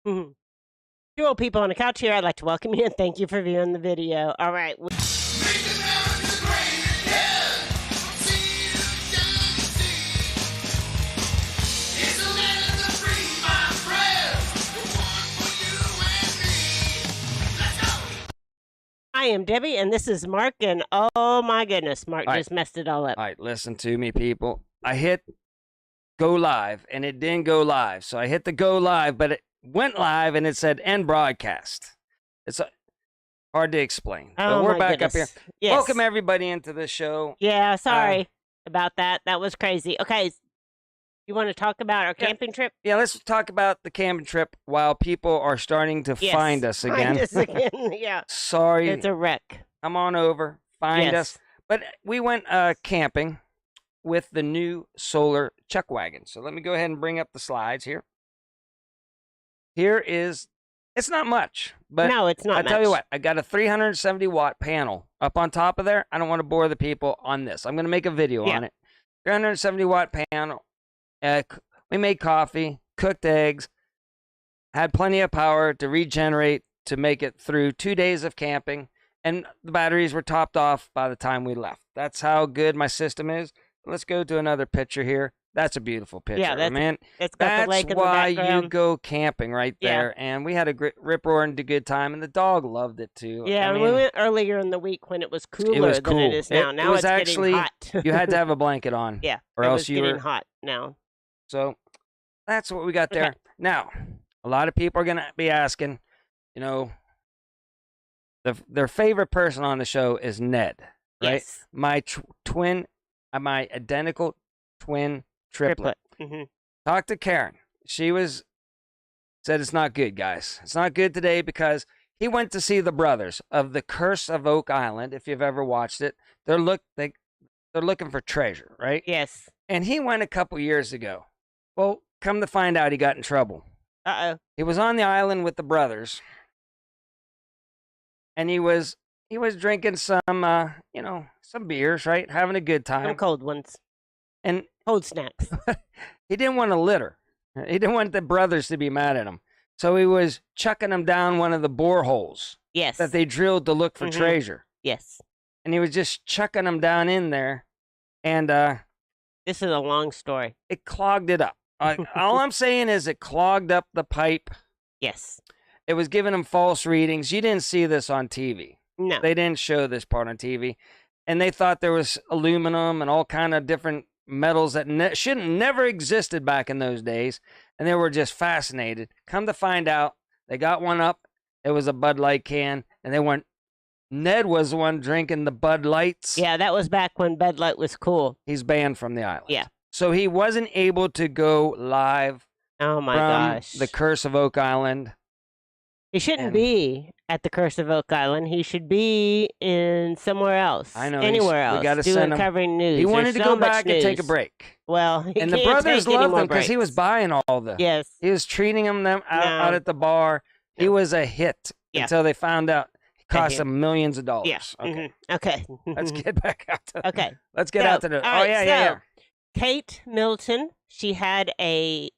Mhm. Two old people on a couch here. I'd like to welcome you and thank you for viewing the video. All right. I am Debbie, and this is Mark, and oh my goodness, Mark just messed it all up. All right, listen to me, people. I hit go live, and it didn't go live. So I hit the go live, but it went live, and it said end broadcast. It's hard to explain. Oh, but we're back goodness. up here. Yes. Welcome, everybody, into the show. Yeah, sorry about that. That was crazy. Okay, you want to talk about our camping trip? Yeah, let's talk about the camping trip while people are starting to find us again. Find us again, yeah. Sorry. It's a wreck. Come on over. Find us. But we went camping with the new solar chuck wagon. So let me go ahead and bring up the slides here. Here is, it's not much. But no, it's not much. I tell you what, I got a 370 watt panel up on top of there. I don't want to bore the people on this. I'm going to make a video on it. 370 watt panel. We made coffee, cooked eggs, had plenty of power to regenerate to make it through 2 days of camping, and the batteries were topped off by the time we left. That's how good my system is. Let's go to another picture here. That's a beautiful picture, man. That's why you go camping right there. And we had a rip-roaring good time, and the dog loved it too. Yeah, we went earlier in the week when it was cooler than it is now. Now it's actually getting hot. You had to have a blanket on. Yeah, or it else was you getting were hot now. So that's what we got there. Okay. Now, a lot of people are going to be asking, you know, their favorite person on the show is Ned, right? Yes. My my identical twin triplet. Mm-hmm. Talked to Karen. She said it's not good, guys. It's not good today because he went to see the brothers of The Curse of Oak Island. If you've ever watched it, they're looking for treasure, right? Yes. And he went a couple years ago. Well, come to find out, he got in trouble. Uh-oh. He was on the island with the brothers, and he was drinking some, some beers, right? Having a good time. Some cold ones. And cold snacks. He didn't want to litter. He didn't want the brothers to be mad at him. So he was chucking them down one of the boreholes. Yes. That they drilled to look for treasure. Yes. And he was just chucking them down in there, and this is a long story. It clogged it up. All I'm saying is it clogged up the pipe. Yes. It was giving him false readings. You didn't see this on TV. No. They didn't show this part on TV. And they thought there was aluminum and all kind of different metals that never existed back in those days. And they were just fascinated. Come to find out, they got one up. It was a Bud Light can. And Ned was the one drinking the Bud Lights. Yeah, that was back when Bud Light was cool. He's banned from the island. Yeah. So he wasn't able to go live. Oh my gosh. The Curse of Oak Island. He shouldn't be at the Curse of Oak Island. He should be in somewhere else. I know. Anywhere else. We got to send him. Covering news. He wanted to go back and take a break. Well, and the brothers loved him because he was buying all the. Yes. He was treating them out at the bar. No. He was a hit until they found out it cost them millions of dollars. Yeah. Okay. Okay. Let's get back out to. Okay. Let's get out to the. Right, yeah. Kate Middleton. She had a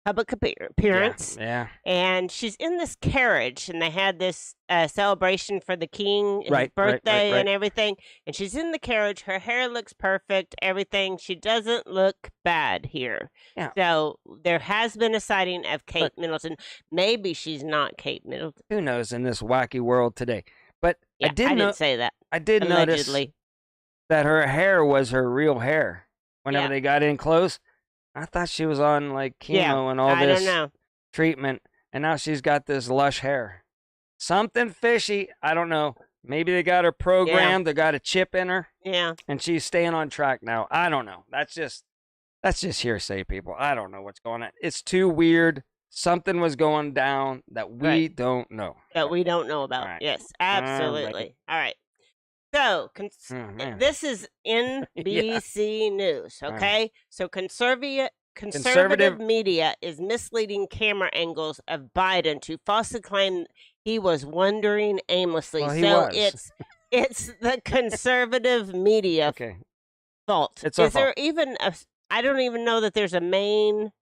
public appearance. Yeah. And she's in this carriage, and they had this celebration for the king, his birthday, and everything. And she's in the carriage. Her hair looks perfect, everything. She doesn't look bad here. Yeah. So there has been a sighting of Kate Middleton. Maybe she's not Kate Middleton. Who knows in this wacky world today? But I didn't say that. I did notice that her hair was her real hair. Whenever they got in close, I thought she was on like chemo and all this treatment, and now she's got this lush hair. Something fishy. I don't know. Maybe they got her programmed. They got a chip in her. Yeah. And she's staying on track now. I don't know. That's just hearsay, people. I don't know what's going on. It's too weird. Something was going down that we don't know. That we don't know about. Right. Yes, absolutely. All right. So, this is NBC News, okay? Right. So, conservative media is misleading camera angles of Biden to falsely claim he was wandering aimlessly. Well, it's the conservative media fault. It's our fault. There even I don't even know that there's a main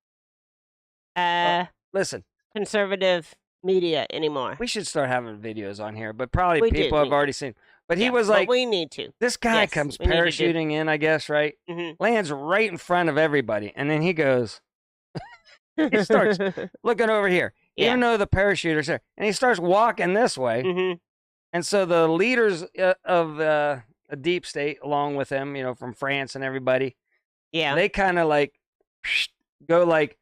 listen. Conservative media anymore. We should start having videos on here, but probably people have already seen. But he was like, we need to. This guy comes parachuting in, I guess, right? Lands right in front of everybody. And then he goes, he starts looking over here, even though the parachuter's there. And he starts walking this way. And so the leaders of a deep state, along with him, from France and everybody, they kind of like go like,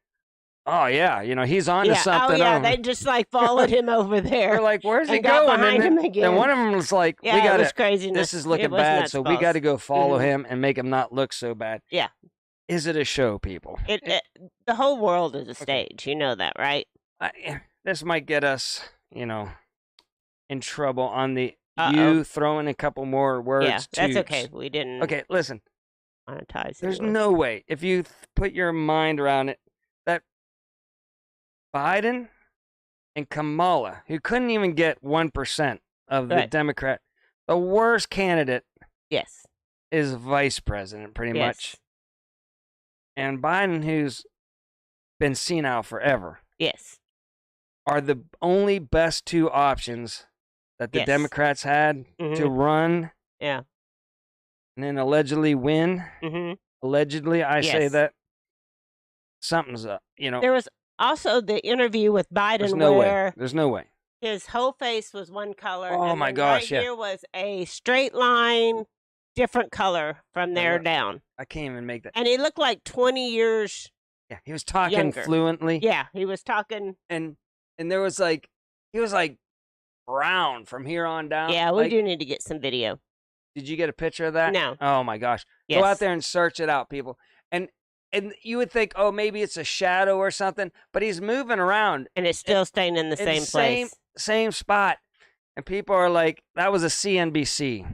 oh, yeah, he's on to something. Oh, yeah, they just like followed him over there. They're like, where's he going? Behind him again. And one of them was like, we got to, craziness. This is looking bad, so we got to go follow him and make him not look so bad. Yeah. Is it a show, people? The whole world is a stage. You know that, right? This might get us, in trouble on the you throwing a couple more words. Yeah, that's okay. We didn't. Okay, listen. Monetize. There's no way, if you put your mind around it, that Biden and Kamala, who couldn't even get 1% of the Democrat, the worst candidate is vice president, pretty much. And Biden, who's been senile forever, are the only best two options that the Democrats had to run and then allegedly win. Allegedly, I say that something's up, There was also the interview with Biden There's no way. His whole face was one color. Oh, and my gosh, here was a straight line, different color from there down. I can't even make that. And he looked like 20 years Yeah, he was talking younger. fluently. Yeah, he was talking. And there was like, he was like brown from here on down. Yeah, we do need to get some video. Did you get a picture of that? No. Oh, my gosh. Go out there and search it out, people. And you would think, oh, maybe it's a shadow or something, but he's moving around. And it's still staying in the same place. Same spot. And people are like, that was a CNBC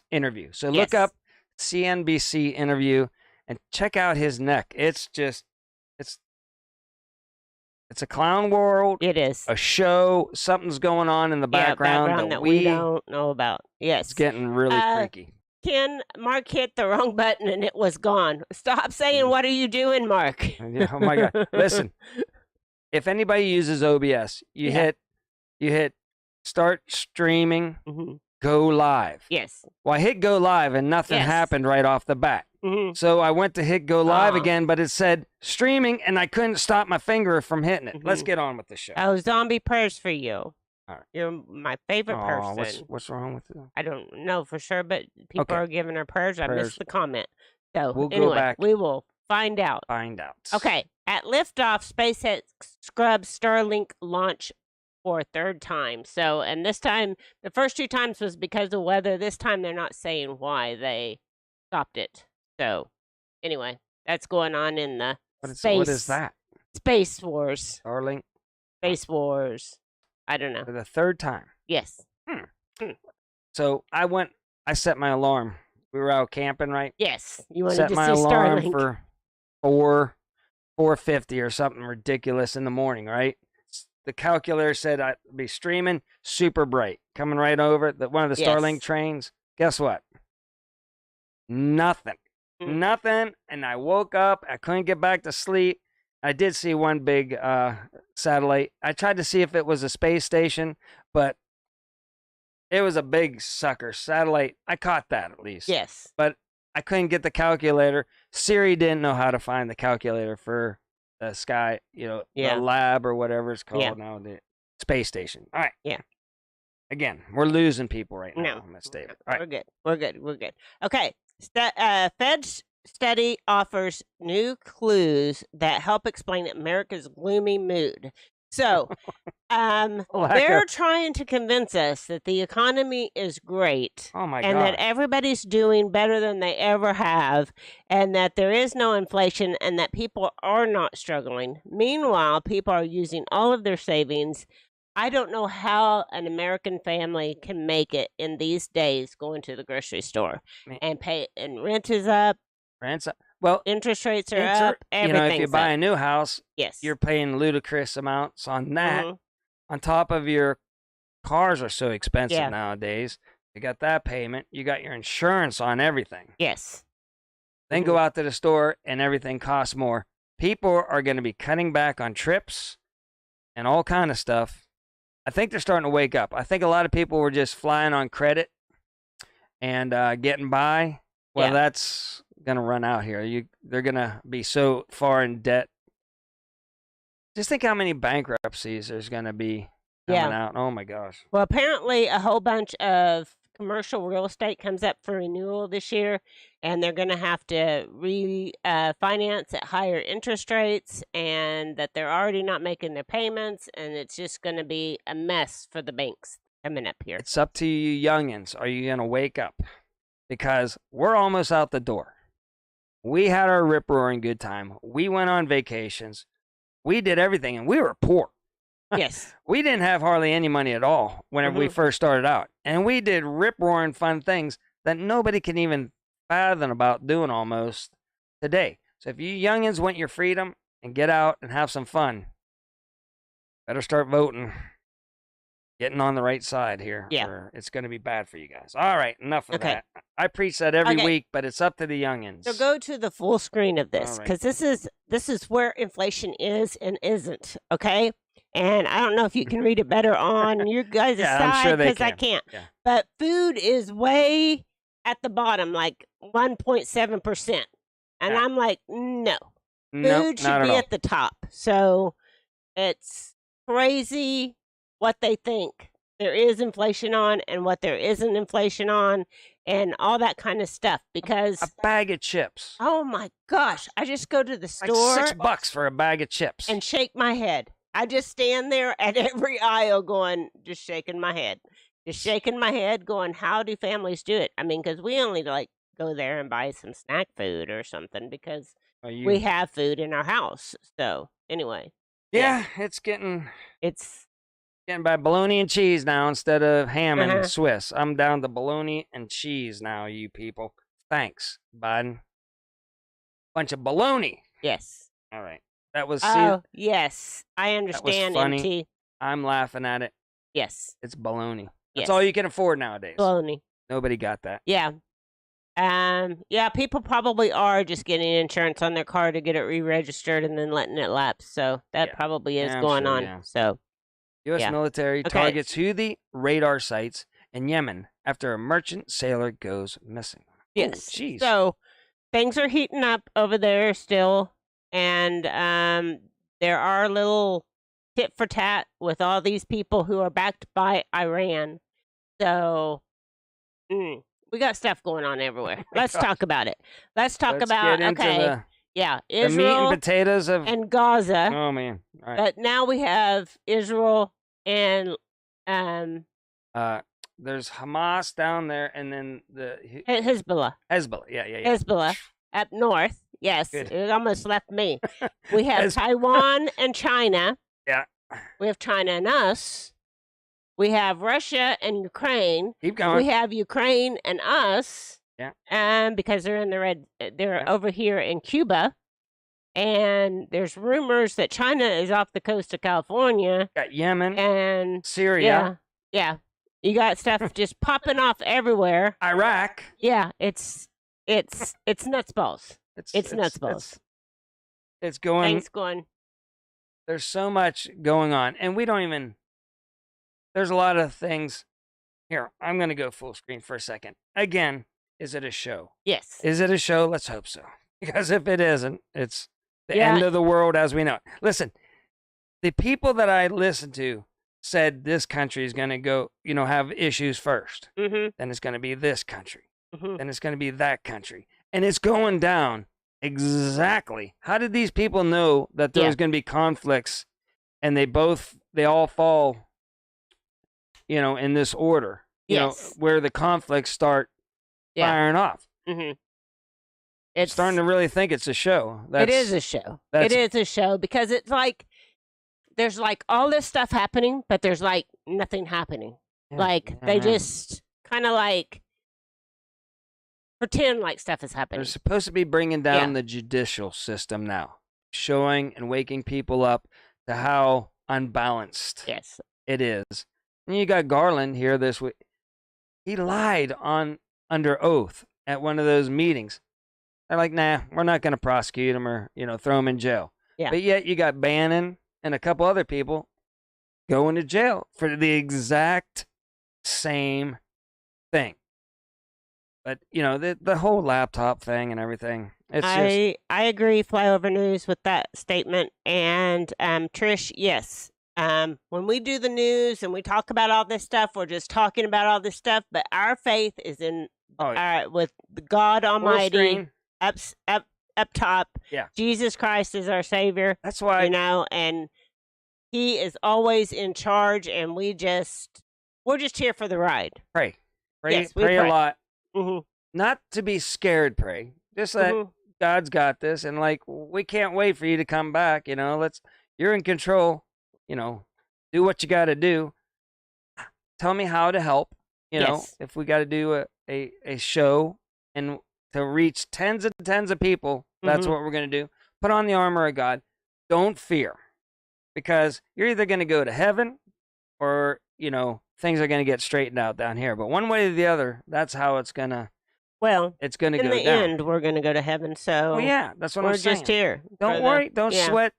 interview. So look up CNBC interview and check out his neck. It's just, it's a clown world. It is. A show. Something's going on in the background that we don't know about. Yes. It's getting really freaky. Ken, Mark hit the wrong button and it was gone. Stop saying, what are you doing, Mark? Oh, my God. Listen, if anybody uses OBS, you hit start streaming, go live. Yes. Well, I hit go live and nothing happened right off the bat. So I went to hit go live again, but it said streaming and I couldn't stop my finger from hitting it. Let's get on with the show. Oh, zombie prayers for you. All right. You're my favorite person. What's wrong with it? I don't know for sure, but people are giving her prayers. I missed the comment. So we'll anyway, go back. We will find out. Okay. At liftoff, SpaceX scrubs Starlink launch for a third time. So, and this time, the first two times was because of weather. This time they're not saying why they stopped it. So anyway, that's going on in the space. What is that? Space Wars. Starlink? Space Wars. I don't know. For the third time. Yes. So I set my alarm. We were out camping, right? Yes. You wanted set to my see alarm Starlink. for 4:50 or something ridiculous in the morning, right? The calculator said I'd be streaming super bright, coming right over one of the Starlink trains. Guess what? Nothing. Nothing. And I woke up. I couldn't get back to sleep. I did see one big satellite. I tried to see if it was a space station, but it was a big sucker satellite. I caught that at least. Yes. But I couldn't get the calculator. Siri didn't know how to find the calculator for the sky, the lab or whatever it's called now, the space station. All right. Yeah. Again, we're losing people right now on this statement. All right. We're good. Okay. Fed's study offers new clues that help explain America's gloomy mood. So, they're trying to convince us that the economy is great. Oh my and God. that everybody's doing better than they ever have, and that there is no inflation, and that people are not struggling. Meanwhile, people are using all of their savings. I don't know how an American family can make it in these days going to the grocery store and pay, and rent is up. Well, interest rates are up. Everything's if you buy a new house, yes, you're paying ludicrous amounts on that. On top of your cars are so expensive nowadays. You got that payment. You got your insurance on everything. Yes. Then go out to the store and everything costs more. People are going to be cutting back on trips. and all kind of stuff. I think they're starting to wake up. I think a lot of people were just flying on credit and getting by. Well, that's going to run out here. They're going to be so far in debt. Just think how many bankruptcies there's going to be coming out. Oh, my gosh. Well, apparently a whole bunch of commercial real estate comes up for renewal this year, and they're going to have to refinance at higher interest rates, and that they're already not making their payments, and it's just going to be a mess for the banks coming up here. It's up to you youngins. Are you going to wake up? Because we're almost out the door. We had our rip-roaring good time. We went on vacations. We did everything, and we were poor. Yes. We didn't have hardly any money at all whenever we first started out. And we did rip-roaring fun things that nobody can even fathom about doing almost today. So if you youngins want your freedom and get out and have some fun, better start voting. Getting on the right side here. Yeah. Or it's going to be bad for you guys. All right, enough of that. I preach that every week, but it's up to the youngins. So go to the full screen of this, because this is where inflation is and isn't, okay? And I don't know if you can read it better on your guys' side, because I can't. Yeah. But food is way at the bottom, like 1.7%. And I'm like, no. Food should be at the top. So it's crazy what they think there is inflation on and what there isn't inflation on and all that kind of stuff, because a bag of chips. Oh my gosh. I just go to the store. Like $6 for a bag of chips. And shake my head. I just stand there at every aisle going, just shaking my head. Just shaking my head going, how do families do it? I mean, because we only like go there and buy some snack food or something because we have food in our house. So anyway. Yeah, it's getting by bologna and cheese now instead of ham and Swiss. I'm down to bologna and cheese now, you people. Thanks, Biden. Bunch of bologna. Yes. All right. That was yes. I understand, that was funny. MT. I'm laughing at it. Yes. It's bologna. That's all you can afford nowadays. Bologna. Nobody got that. Yeah. People probably are just getting insurance on their car to get it re-registered and then letting it lapse. So that probably is going on. Yeah. So U.S. military targets Houthi radar sites in Yemen after a merchant sailor goes missing. Yes. Jeez. So things are heating up over there still. And there are little tit for tat with all these people who are backed by Iran. So we got stuff going on everywhere. Let's talk about it. Let's about Israel the meat and potatoes of and Gaza. Oh man! All right. But now we have Israel and there's Hamas down there, and then the Hezbollah. Yeah. Hezbollah up north. Yes, good. It almost left me. We have Taiwan and China. Yeah. We have China and us. We have Russia and Ukraine. Keep going. We have Ukraine and us. Yeah. Because they're in the red. They're over here in Cuba. And there's rumors that China is off the coast of California. Got Yemen and Syria. Yeah. You got stuff just popping off everywhere. Iraq. Yeah, it's nuts balls. It's nuts balls. It's going. Things going. There's so much going on, and we don't even. There's a lot of things. Here, I'm going to go full screen for a second. Again, is it a show? Yes. Is it a show? Let's hope so. Because if it isn't, it's the end of the world as we know it. Listen, the people that I listened to said this country is going to go, have issues first. Mm-hmm. Then it's going to be this country. Mm-hmm. Then it's going to be that country. And it's going down exactly. How did these people know that there was going to be conflicts and they all fall, in this order, where the conflicts start firing off? Mm-hmm. It's starting to really think it's a show. It is a show. It is a show because it's like there's like all this stuff happening, but there's like nothing happening. They just kind of like pretend like stuff is happening. They're supposed to be bringing down the judicial system now, showing and waking people up to how unbalanced it is. And you got Garland here this week. He lied under oath at one of those meetings. They're like, nah, we're not going to prosecute him or, throw him in jail. Yeah. But yet you got Bannon and a couple other people going to jail for the exact same thing. But, the whole laptop thing and everything. I agree, Flyover News, with that statement. And Trish, yes. When we do the news and we talk about all this stuff, we're just talking about all this stuff. But our faith is in with God Almighty up top. Yeah. Jesus Christ is our Savior. That's why and He is always in charge, and we're just here for the ride. Pray. Yes, pray a lot. Mm-hmm. Not to be scared, pray. Just that God's got this, and we can't wait for you to come back. You're in control. Do what you got to do. Tell me how to help. If we got to do a show and to reach tens and tens of people, that's what we're going to do. Put on the armor of God. Don't fear, because you're either going to go to heaven or, things are going to get straightened out down here. But one way or the other, that's how it's going to. Well, it's going to go down. In the end, we're going to go to heaven. So yeah, that's what I'm saying. We're just here. Don't worry. Don't sweat.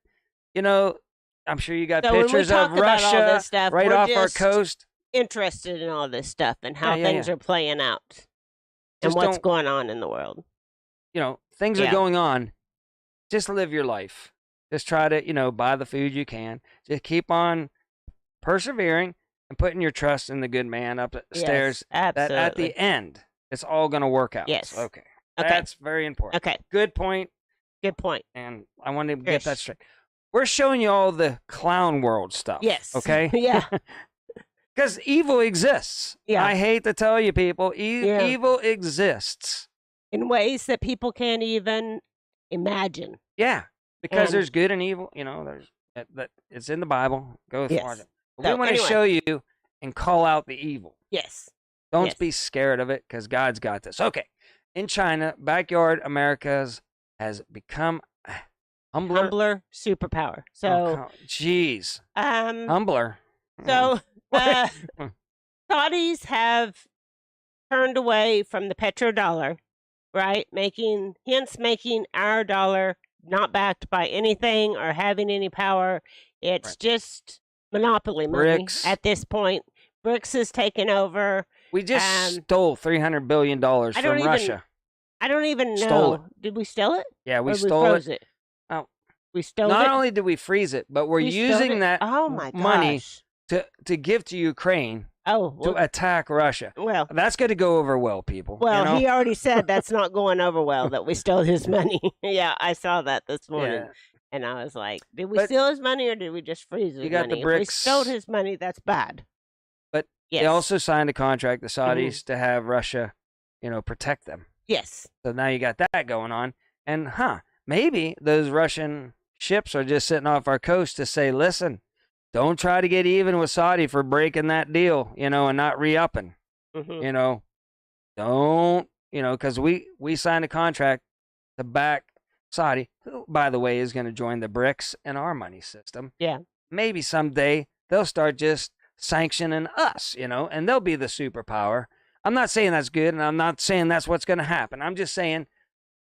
I'm sure you got pictures of Russia right off our coast. Interested in all this stuff and how things are playing out and what's going on in the world. Things are going on. Just live your life. Just try to, buy the food you can. Just keep on persevering and putting your trust in the good man upstairs. Yes, absolutely. That at the end, it's all going to work out. Yes. Okay. That's very important. Okay. Good point. Good point. And I wanted to get that straight. We're showing you all the clown world stuff. Yes. Okay? Yeah. Because evil exists. Yeah. I hate to tell you people, evil exists. In ways that people can't even imagine. Yeah. Because there's good and evil. There's that it's in the Bible. Go with it. We want to show you and call out the evil. Yes. Don't be scared of it, because God's got this. Okay. In China, backyard America's has become humbler superpower. So, jeez. Humbler. So, Saudis have turned away from the petrodollar, right? Making our dollar not backed by anything or having any power. It's just monopoly money at this point. BRICS has taken over. We just stole $300 billion from Russia. I don't even know. Stole it. Did we steal it? Yeah, we stole it. Oh, we stole it. Not only did we freeze it, but we're using that money to give to Ukraine to attack Russia. Well, that's going to go over well, people. Well, he already said that's not going over well, that we stole his money. Yeah, I saw that this morning. Yeah. And I was like, did we steal his money or did we just freeze his money? The BRICS. If we stole his money, that's bad. But they also signed a contract, the Saudis, to have Russia, protect them. Yes. So now you got that going on. And, maybe those Russian ships are just sitting off our coast to say, listen, don't try to get even with Saudi for breaking that deal, and not re-upping. Don't, because we signed a contract to back Saudi, who, by the way, is going to join the BRICS and our money system. Yeah. Maybe someday they'll start just sanctioning us, and they'll be the superpower. I'm not saying that's good, and I'm not saying that's what's going to happen. I'm just saying,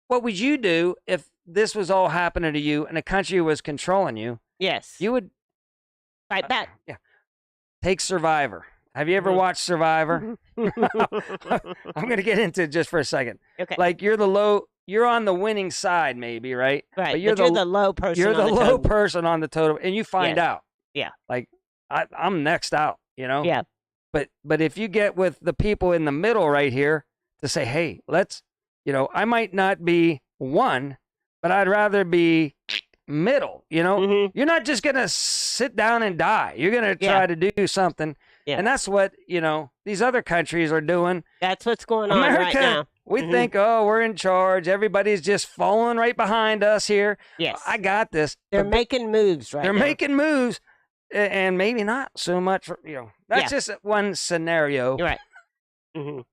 what would you do if this was all happening to you and a country was controlling you? Yes. You would fight back. Yeah. Take Survivor. Have you ever watched Survivor? I'm going to get into it just for a second. Okay. Like you're on the winning side, maybe, right? Right. But you're the low person. You're the low person on the totem, and you find out. Yeah. Like I'm next out. Yeah. But if you get with the people in the middle right here to say, hey, let's, I might not be one, but I'd rather be middle. You're not just gonna sit down and die. You're gonna try to do something. Yeah. And that's what, these other countries are doing. That's what's going on right now. We think, we're in charge. Everybody's just following right behind us here. Yes. I got this. They're making moves right now. They're making moves, and maybe not so much, That's just one scenario. You're right.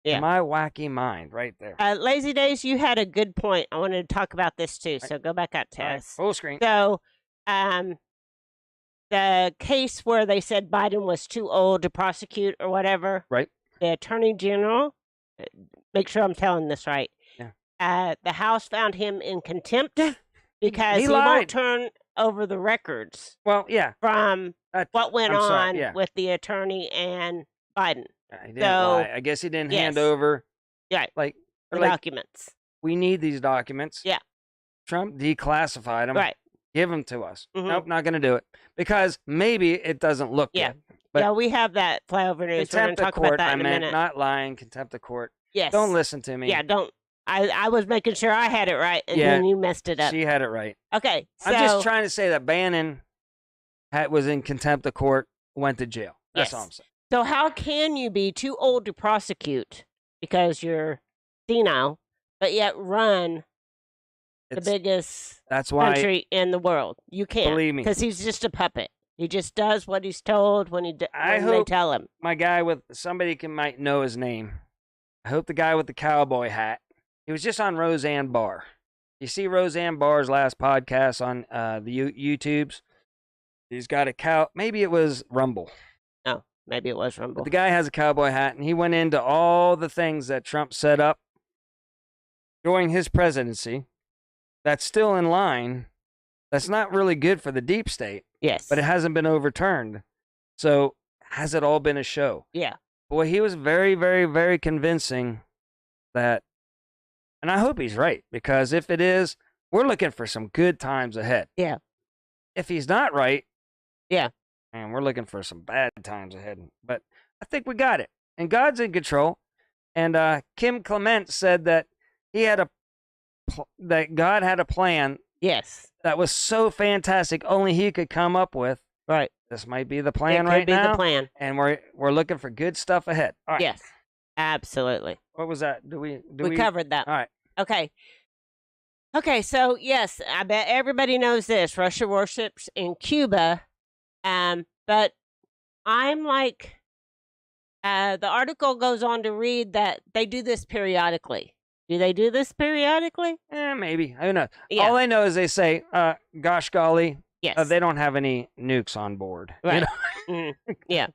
Yeah. My wacky mind right there. Lazy Days, you had a good point. I wanted to talk about this too, so go back out to us. Full screen. So, the case where they said Biden was too old to prosecute or whatever. Right. The Attorney General, make sure I'm telling this right. Yeah. The House found him in contempt because he won't turn over the records. Well, yeah. From what went on with the attorney and Biden. He didn't lie. I guess he didn't hand over. Yeah. Like the documents. We need these documents. Yeah. Trump declassified them. Right. Give them to us. Nope, not going to do it. Because maybe it doesn't look good. But we have that flyover news. We're going to talk about that in a minute. Not lying, contempt of court. Yes. Don't listen to me. Yeah, don't. I was making sure I had it right, and then you messed it up. She had it right. Okay, so... I'm just trying to say that Bannon was in contempt of court, went to jail. That's all I'm saying. So how can you be too old to prosecute because you're senile, but yet run the biggest country in the world? You can't. Believe me. Because he's just a puppet. He just does what he's told when they tell him. My guy somebody might know his name. I hope the guy with the cowboy hat. He was just on Roseanne Barr. You see Roseanne Barr's last podcast on the YouTubes? He's got a cow. Maybe it was Rumble. Oh, maybe it was Rumble. But the guy has a cowboy hat, and he went into all the things that Trump set up during his presidency that's still in line. That's not really good for the deep state. Yes. But it hasn't been overturned. So has it all been a show? Yeah. Boy, he was very, very, very convincing that, and I hope he's right, because if it is, we're looking for some good times ahead. Yeah. If he's not right, man, we're looking for some bad times ahead. But I think we got it. And God's in control. And Kim Clement said that that God had a plan. Yes. That was so fantastic, only he could come up with. Right. This might be the plan right now. It could be the plan. And we're looking for good stuff ahead. All right. Yes. Absolutely. What was that? We covered that. All right. Okay, so yes, I bet everybody knows this. Russia worships in Cuba. But I'm like, the article goes on to read that they do this periodically. Do they do this periodically? Maybe. I don't know. Yeah. All I know is they say, gosh golly, yes. They don't have any nukes on board. Right. You know? Yeah.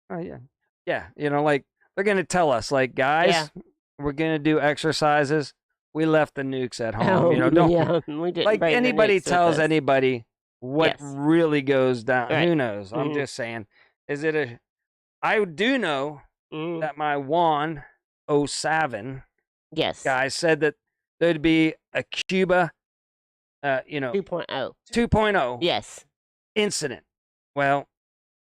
Oh, yeah. Yeah. You know, like, they're going to tell us, like, guys, we're going to do exercises. We left the nukes at home. Oh, you know, don't we didn't like anybody tells anybody what really goes down. Right. Who knows? I'm just saying. I do know that my Juan 07 guy said that there'd be a Cuba, 2.0. 2.0 Yes. incident. Well,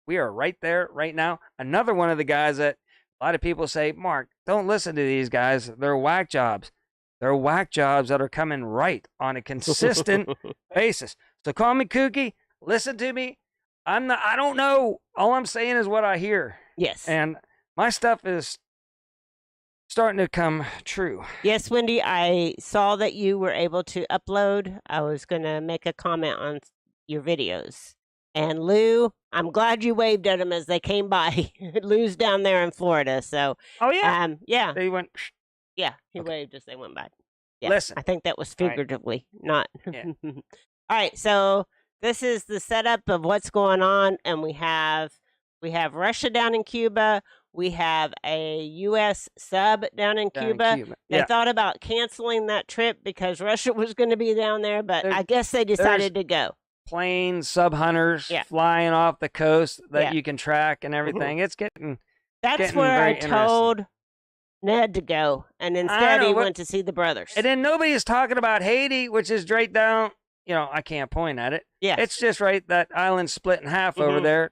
we are right there right now. Another one of the guys that a lot of people say, Mark, don't listen to these guys. They're whack jobs. They're whack jobs that are coming right on a consistent basis. So call me kooky. Listen to me. I don't know. All I'm saying is what I hear. Yes. And my stuff is starting to come true. Yes, Wendy, I saw that you were able to upload. I was going to make a comment on your videos. And Lou, I'm glad you waved at them as they came by. Lou's down there in Florida, so. Oh, yeah? Yeah. They went. Yeah, he waved as they went by. Yeah, listen. I think that was figuratively, not. Yeah. All right, so this is the setup of what's going on, and we have Russia down in Cuba. We have a U.S. sub down in Cuba. They thought about canceling that trip because Russia was going to be down there, but I guess they decided to go. Planes, sub hunters flying off the coast that you can track and everything. It's getting. That's where I told Ned to go, and instead he went to see the brothers. And then nobody is talking about Haiti, which is right down. I can't point at it. Yeah, it's just right. That island split in half over there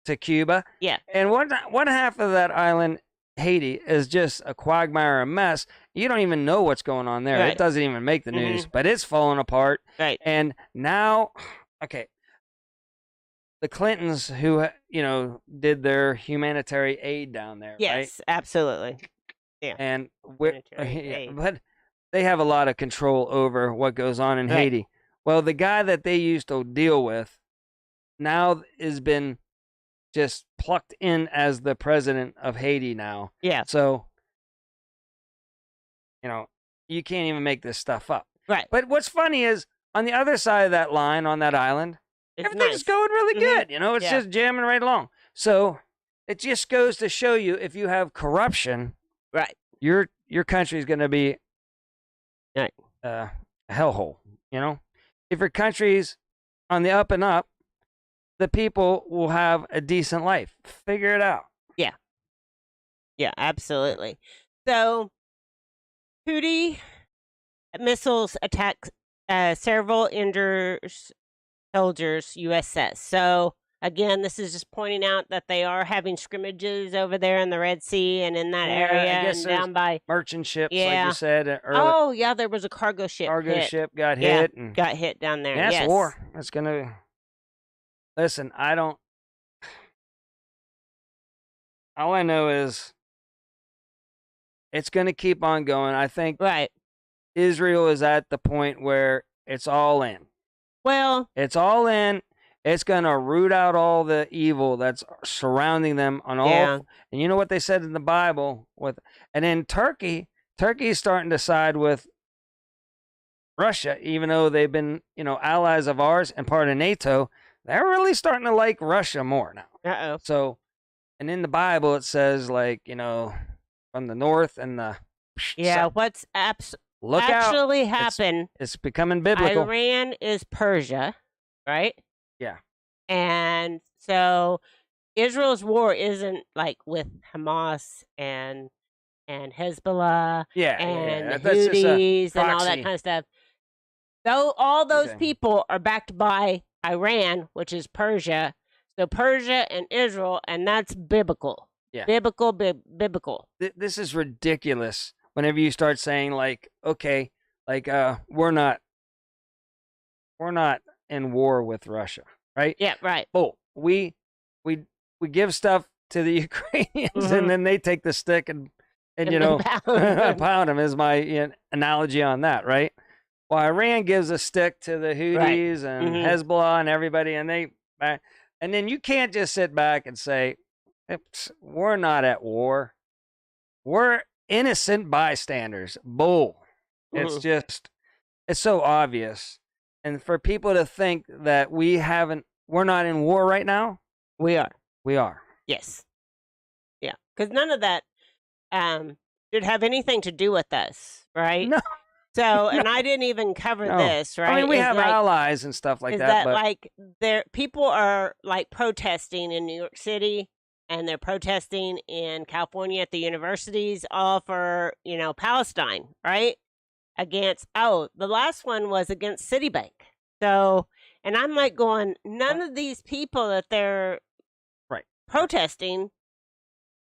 to Cuba. Yeah, and one half of that island, Haiti, is just a quagmire, a mess. You don't even know what's going on there. Right. It doesn't even make the news, but it's falling apart. Right. And now, the Clintons, who did their humanitarian aid down there. Yes, right? Absolutely. Yeah. And but they have a lot of control over what goes on in Haiti. Well, the guy that they used to deal with now has been just plucked in as the president of Haiti now. Yeah. So, you can't even make this stuff up. Right. But what's funny is on the other side of that line, on that island, everything's going really good. It's just jamming right along. So it just goes to show you, if you have corruption, right, your country is going to be a hellhole. If your country's on the up and up, the people will have a decent life. Figure it out. Yeah. Yeah, absolutely. So, Houthi missiles attack several injured soldiers, U.S. says. So, again, this is just pointing out that they are having scrimmages over there in the Red Sea and in that area I guess and down by merchant ships, like you said. Oh, yeah, there was a cargo ship. Ship got hit. And got hit down there. That's war. It's gonna. Listen, I don't. All I know is it's gonna keep on going. I think Israel is at the point where it's all in. Well, it's all in. It's going to root out all the evil that's surrounding them on all. And you know what they said in the Bible and then Turkey is starting to side with Russia, even though they've been, allies of ours and part of NATO. They're really starting to like Russia more now. So, and in the Bible it says, like, from the north and the south. What's actually happened? It's becoming biblical. Iran is Persia, right? Yeah. And so Israel's war isn't like with Hamas and Hezbollah and the Houthis and all that kind of stuff. Though all those people are backed by Iran, which is Persia. So Persia and Israel, and that's biblical. Yeah. Biblical. This is ridiculous. Whenever you start saying, like, okay, like, we're not in war with Russia, right? Yeah, right. Oh, we give stuff to the Ukrainians, and then they take the stick and pound them is my analogy on that, right? Well, Iran gives a stick to the Houthis and Hezbollah and everybody, and then you can't just sit back and say, we're not at war. We're innocent bystanders. Bull. It's so obvious. And for people to think that we're not in war right now. We are. We are. Yes. Yeah. Because none of that should have anything to do with us, right? No. So, and I didn't even cover this, right? I mean, we have allies and stuff like that. But like, people are like protesting in New York City, and they're protesting in California at the universities, all for, Palestine, right? Against, the last one was against Citibank. So, and I'm like going, none of these people that they're protesting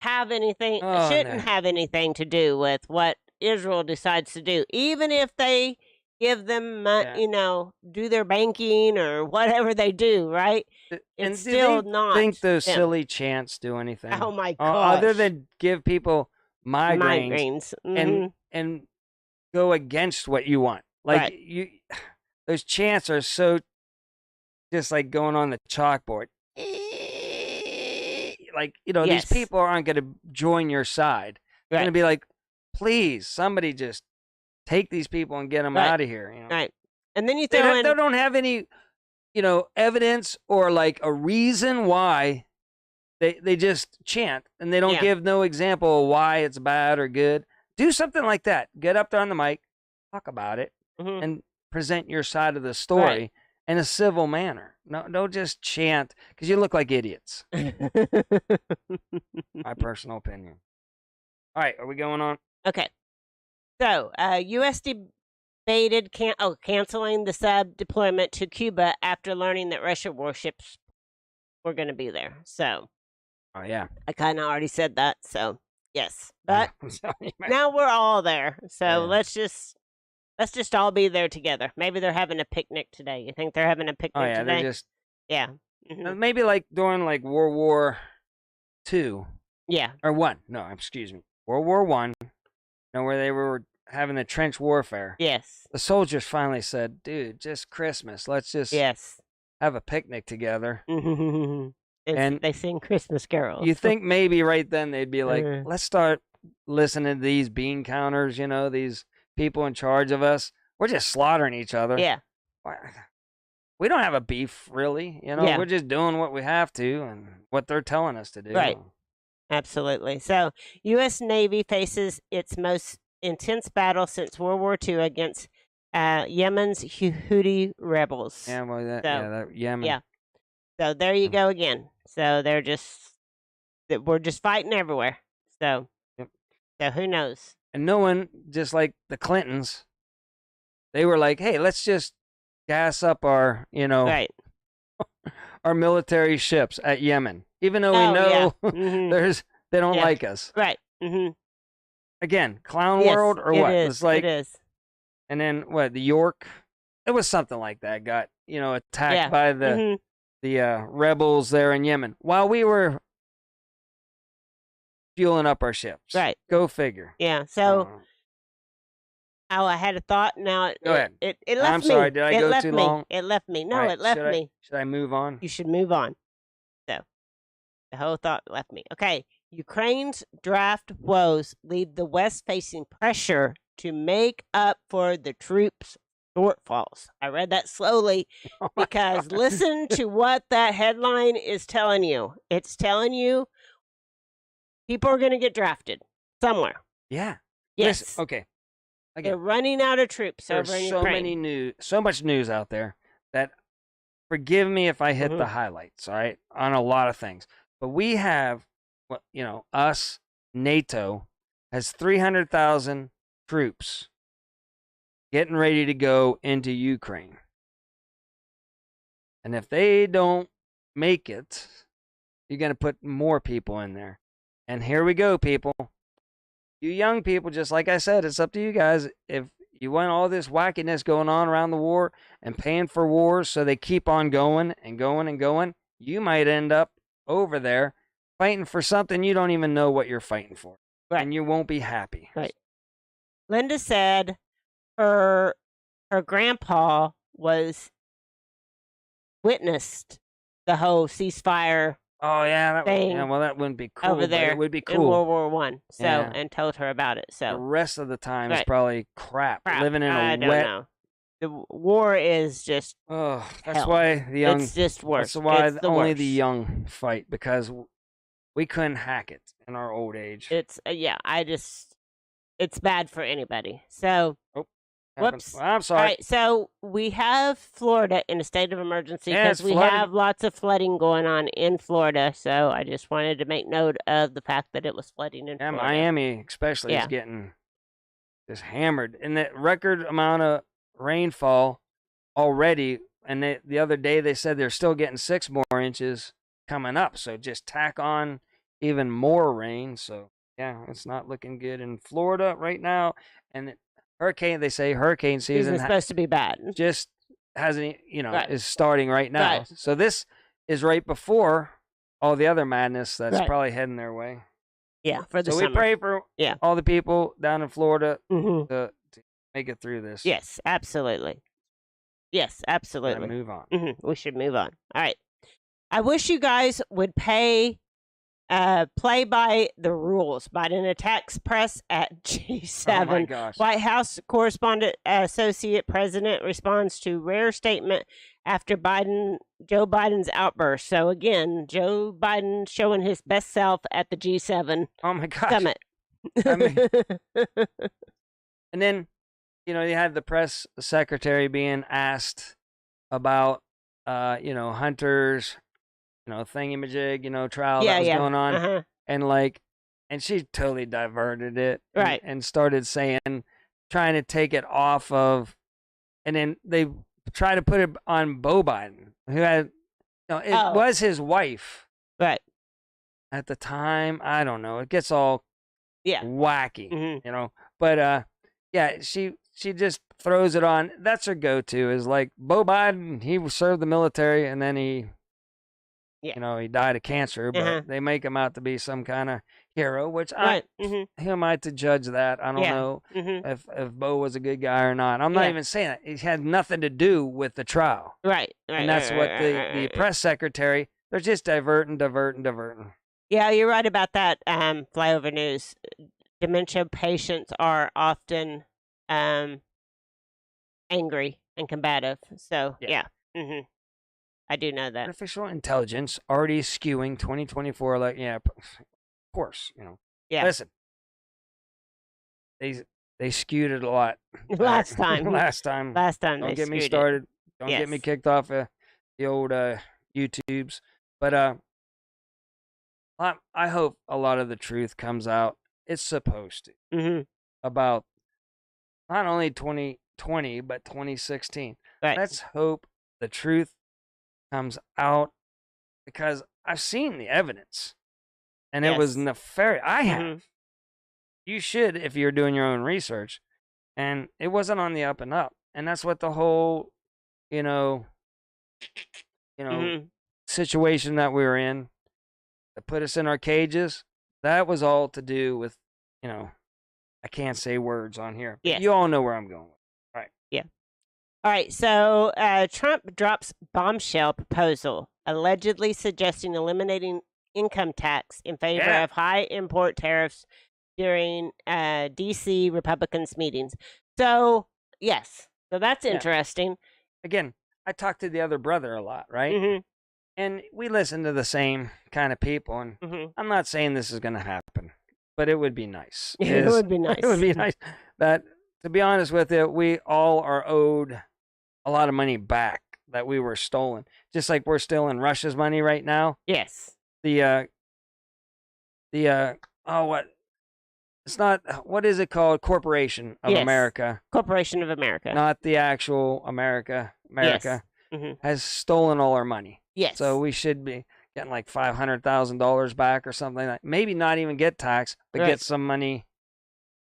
have anything, shouldn't have anything to do with what Israel decides to do. Even if they give them, do their banking or whatever they do, right? It's still not. Think those silly chants do anything? Oh my gosh! Other than give people migraines. And go against what you want. Like those chants are so just like going on the chalkboard. Like, these people aren't going to join your side. They're going to be like, please, somebody just take these people and get them out of here. Right. And then they don't have any, evidence or like a reason why they just chant, and they don't give no example of why it's bad or good. Do something like that. Get up there on the mic, talk about it, and present your side of the story in a civil manner. No, don't just chant, because you look like idiots. My personal opinion. All right, are we going on? Okay. So, U.S. debated canceling the sub deployment to Cuba after learning that Russian warships were going to be there. So, I kind of already said that. So, yes, but now we're all there. So let's just all be there together. Maybe they're having a picnic today. You think they're having a picnic today? They're just Mm-hmm. Maybe like during like World War II. Yeah. Or one. No, excuse me. World War I. Where they were having the trench warfare. Yes. The soldiers finally said, dude, just Christmas. Let's just have a picnic together. And they sing Christmas carols. You think maybe right then they'd be like, let's start listening to these bean counters, these people in charge of us. We're just slaughtering each other. Yeah. We don't have a beef, really. We're just doing what we have to and what they're telling us to do. Right. Absolutely. So, U.S. Navy faces its most intense battle since World War II against Yemen's Houthi rebels. Yeah, well, that Yemen. Yeah. So there you go again. So we're just fighting everywhere. So, so who knows? And no one, just like the Clintons, they were like, "Hey, let's just gas up our, right. our military ships at Yemen, even though we know they don't like us." Right. Again, clown world or what? It's like, it is. And then what? The York, it was something like that. Got attacked by the rebels there in Yemen while we were fueling up our ships. Right. Go figure. Yeah. So. I had a thought. Now Go ahead. It left me. I'm sorry. Did I go too long? It left me. No, it left me. Should I move on? You should move on. So the whole thought left me. Okay. Ukraine's draft woes leave the West facing pressure to make up for the troops' shortfalls. I read that slowly because listen to what that headline is telling you. It's telling you people are going to get drafted somewhere. Yeah. Yes. Listen, okay. Again, they're running out of troops over in Ukraine. So much news out there that, forgive me if I hit the highlights, all right, on a lot of things. But we have, us, NATO, has 300,000 troops getting ready to go into Ukraine. And if they don't make it, you're going to put more people in there. And here we go, people. You young people, just like I said, it's up to you guys. If you want all this wackiness going on around the war and paying for wars so they keep on going and going and going, you might end up over there fighting for something you don't even know what you're fighting for. Right. And you won't be happy. Right. Linda said her grandpa witnessed the whole ceasefire. Oh yeah, well that wouldn't be cool over there. It would be cool in World War I. So and told her about it. So the rest of the time is probably crap. Living in I a don't wet. know. The war is just. Oh, that's why the young. It's just worse. That's why only the young fight, because we couldn't hack it in our old age. It's it's bad for anybody. So. Whoops. Well, I'm sorry. All right, so we have Florida in a state of emergency because we have lots of flooding going on in Florida. So I just wanted to make note of the fact that it was flooding in Florida. Miami especially is getting just hammered. And that record amount of rainfall already. And the other day they said they're still getting 6 more inches coming up. So just tack on even more rain. So, yeah, it's not looking good in Florida right now. And they say hurricane season is supposed to be bad. Just hasn't, is starting right now. Right. So this is right before all the other madness that's probably heading their way. Yeah, for the summer. So we pray for all the people down in Florida to make it through this. Yes, absolutely. Yes, absolutely. Move on. We should move on. All right. I wish you guys would play by the rules. Biden attacks press at G7. Oh my gosh. White House correspondent associate president responds to rare statement after Joe Biden's outburst. So again, Joe Biden showing his best self at the G7 summit. I mean, and then, you had the press secretary being asked about, Hunter's thingamajig, trial that was going on. And she totally diverted it. And started trying to take it off of, and then they try to put it on Beau Biden, who had, it was his wife. Right. At the time, I don't know. It gets all wacky, But, she just throws it on. That's her go-to, is like, Beau Biden, he served the military, and then he he died of cancer, but they make him out to be some kind of hero, which who am I to judge that? I don't know if Beau was a good guy or not. I'm not even saying that. It had nothing to do with the trial. Right. And that's what the press secretary, they're just diverting. Yeah, you're right about that, flyover news. Dementia patients are often angry and combative. So, I do know that. Artificial intelligence already skewing 2024. Of course, Yeah. Listen, they skewed it a lot. Last time. Last time. Don't get me started. Don't get me kicked off of the old YouTubes. But I hope a lot of the truth comes out. It's supposed to. About not only 2020, but 2016. Right. Let's hope the truth comes out, because I've seen the evidence. And it was nefarious. I have. You should, if you're doing your own research. And it wasn't on the up and up. And that's what the whole, situation that we were in, that put us in our cages, that was all to do with, I can't say words on here. But you all know where I'm going with. Right. Yeah. All right. So Trump drops bombshell proposal, allegedly suggesting eliminating income tax in favor of high import tariffs during D.C. Republicans meetings. So, yes. So that's interesting. Again, I talked to the other brother a lot, right? And we listen to the same kind of people. And I'm not saying this is going to happen, but it would be nice. It would be nice. It would be nice that, to be honest with you, we all are owed a lot of money back that we were stolen. Just like we're stealing Russia's money right now. Yes. It's not, what is it called? Corporation of America. Corporation of America. Not the actual America. America has stolen all our money. Yes. So we should be getting like $500,000 back or something like that. Maybe not even get tax, but get some money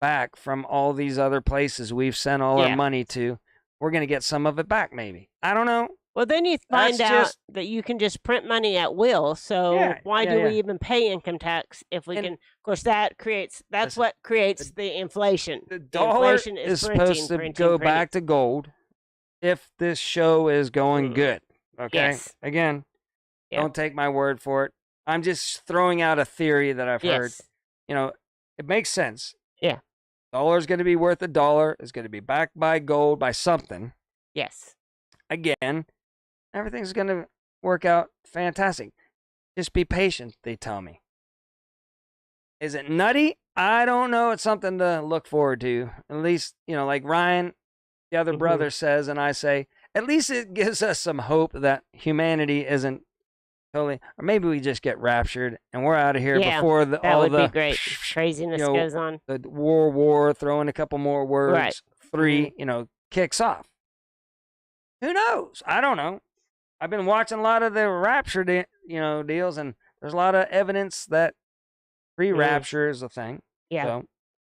back from all these other places we've sent all our money to. We're going to get some of it back, maybe. I don't know. Well, then you find out that you can just print money at will. So why do we even pay income tax if we can? Of course, that's what creates the inflation. The dollar inflation is supposed to go back to gold if this show is going good. Okay. Yes. Again, don't take my word for it. I'm just throwing out a theory that I've heard. It makes sense. Yeah. Dollar's going to be worth $1. It's going to be backed by gold, by something. Yes. Again, everything's going to work out fantastic. Just be patient, they tell me. Is it nutty? I don't know. It's something to look forward to. At least, like Ryan, the other brother, says, and I say, at least it gives us some hope that humanity isn't totally, or maybe we just get raptured and we're out of here before all the great craziness goes on. The war, throwing a couple more words, 3, kicks off. Who knows? I don't know. I've been watching a lot of the rapture, deals, and there's a lot of evidence that pre-rapture is a thing. Yeah. So,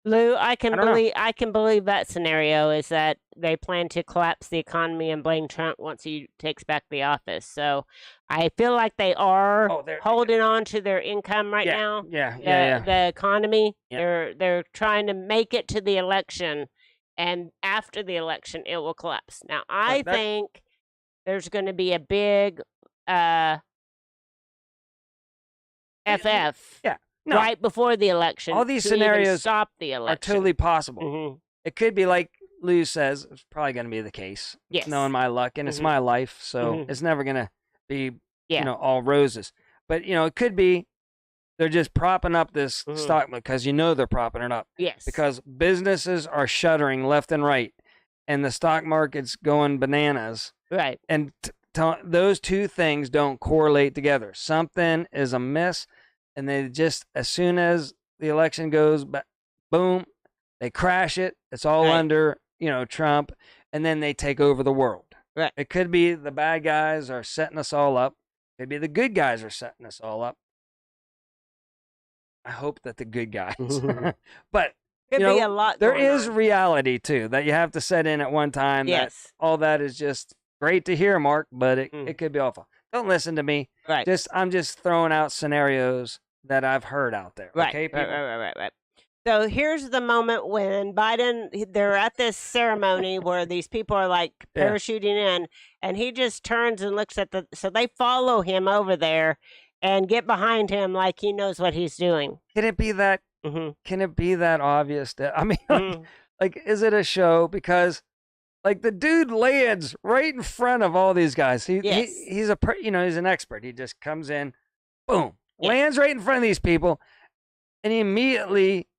Lou, I can believe that scenario is that they plan to collapse the economy and blame Trump once he takes back the office. So I feel like they are holding on to their income right now. The economy. Yeah. They're trying to make it to the election, and after the election, it will collapse. Now, I think there's going to be a big FF. Yeah. No. Right before the election. All these scenarios stop the election. are totally possible. It could be like Lou says, it's probably going to be the case. Yes. Knowing my luck, and it's my life, so it's never going to be, all roses. But, it could be they're just propping up this stock because they're propping it up. Yes. Because businesses are shuttering left and right, and the stock market's going bananas. Right. And those two things don't correlate together. Something is amiss. And they just, as soon as the election goes, boom, they crash it. It's all under, Trump. And then they take over the world. Right. It could be the bad guys are setting us all up. Maybe the good guys are setting us all up. I hope that the good guys. But, could be a lot there is reality, too, that you have to set in at one time. Yes. That all that is just great to hear, Mark, but it could be awful. Don't listen to me. Right. I'm just throwing out scenarios that I've heard out there. Right. Okay, right. So here's the moment when they're at this ceremony where these people are like parachuting in, and he just turns and looks at so they follow him over there and get behind him like he knows what he's doing. Can it be that? Can it be that obvious? Like, is it a show? Because, like, the dude lands right in front of all these guys. He's he's an expert. He just comes in, boom. Lands right in front of these people, and he immediately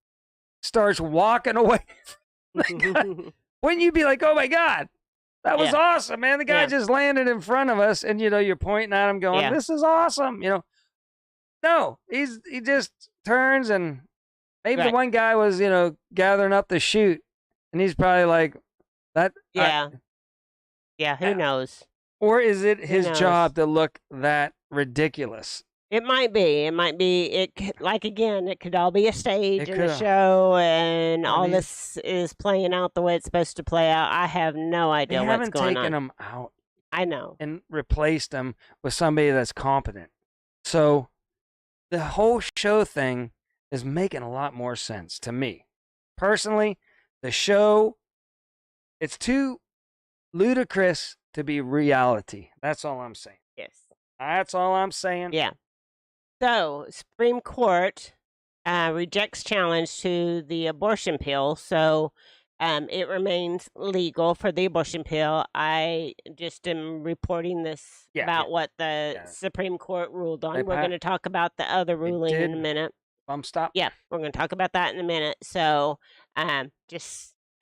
starts walking away Wouldn't you be like, oh my God, that was awesome, man. The guy just landed in front of us, and you're pointing at him going, this is awesome. No, he just turns, and maybe the one guy was, gathering up the chute, and he's probably like, that. Who knows? Or is it his job to look that ridiculous? It might be. It could all be a stage and a show, and all this is playing out the way it's supposed to play out. I have no idea what's going on. They haven't taken him out. I know. And replaced him with somebody that's competent. So the whole show thing is making a lot more sense to me. Personally, the show, it's too ludicrous to be reality. That's all I'm saying. Yes. That's all I'm saying. Yeah. So, Supreme Court rejects challenge to the abortion pill, so it remains legal for the abortion pill. I just am reporting this about what the Supreme Court ruled on. We're going to talk about the other ruling in a minute. Bump stop? Yeah, we're going to talk about that in a minute. So, I'm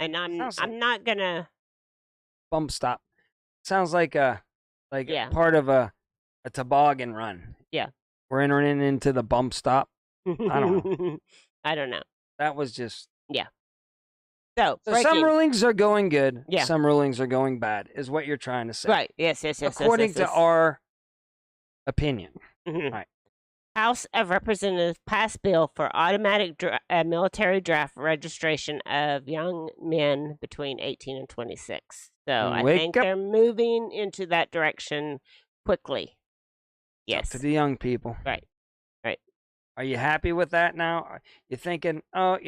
not going to... Bump stop. Sounds like part of a toboggan run. Yeah. We're entering into the bump stop. I don't know. I don't know. That was just... Yeah. So some rulings are going good. Yeah. Some rulings are going bad, is what you're trying to say. Right. Yes. According to our opinion. Right. House of Representatives passed bill for automatic military draft registration of young men between 18 and 26. So I think they're moving into that direction quickly. Yes. To the young people. Right. Are you happy with that now? You're thinking, I'm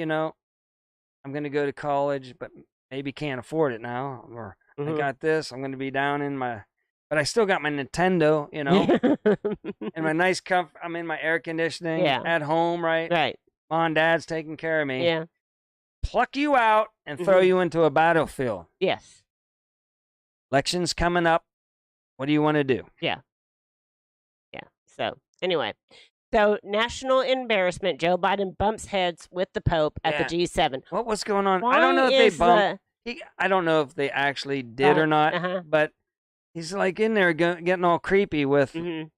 going to go to college, but maybe can't afford it now. Or I got this. I'm going to be down in but I still got my Nintendo, and my nice comfort. I'm in my air conditioning at home, right? Right. Mom and Dad's taking care of me. Yeah. Pluck you out and throw you into a battlefield. Yes. Elections coming up. What do you want to do? Yeah. So anyway, national embarrassment. Joe Biden bumps heads with the Pope at the G7. What was going on? I don't know if they bumped. I don't know if they actually did or not, but he's like in there getting all creepy with, and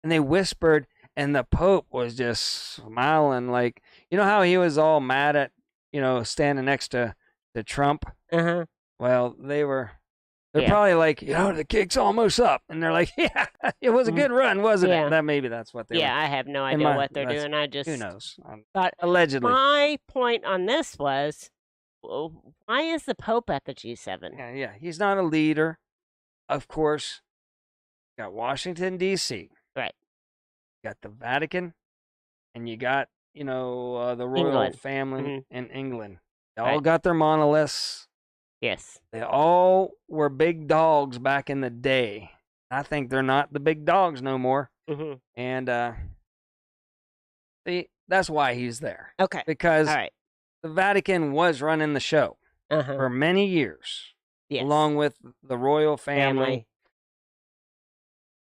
they whispered, and the Pope was just smiling, like, how he was all mad at, standing next to Trump. Well, they're probably like, the kick's almost up, and they're like, yeah, it was a good run, wasn't it? Maybe that's what they were. I have no idea what they're doing. Who knows? But allegedly. My point on this was, why is the Pope at the G7? Yeah, he's not a leader. Of course, you got Washington, D.C. Right. You got the Vatican, and you got, the royal family in England. They all got their monoliths. Yes. They all were big dogs back in the day. I think they're not the big dogs no more. And that's why he's there. Okay. Because the Vatican was running the show for many years, along with the royal family.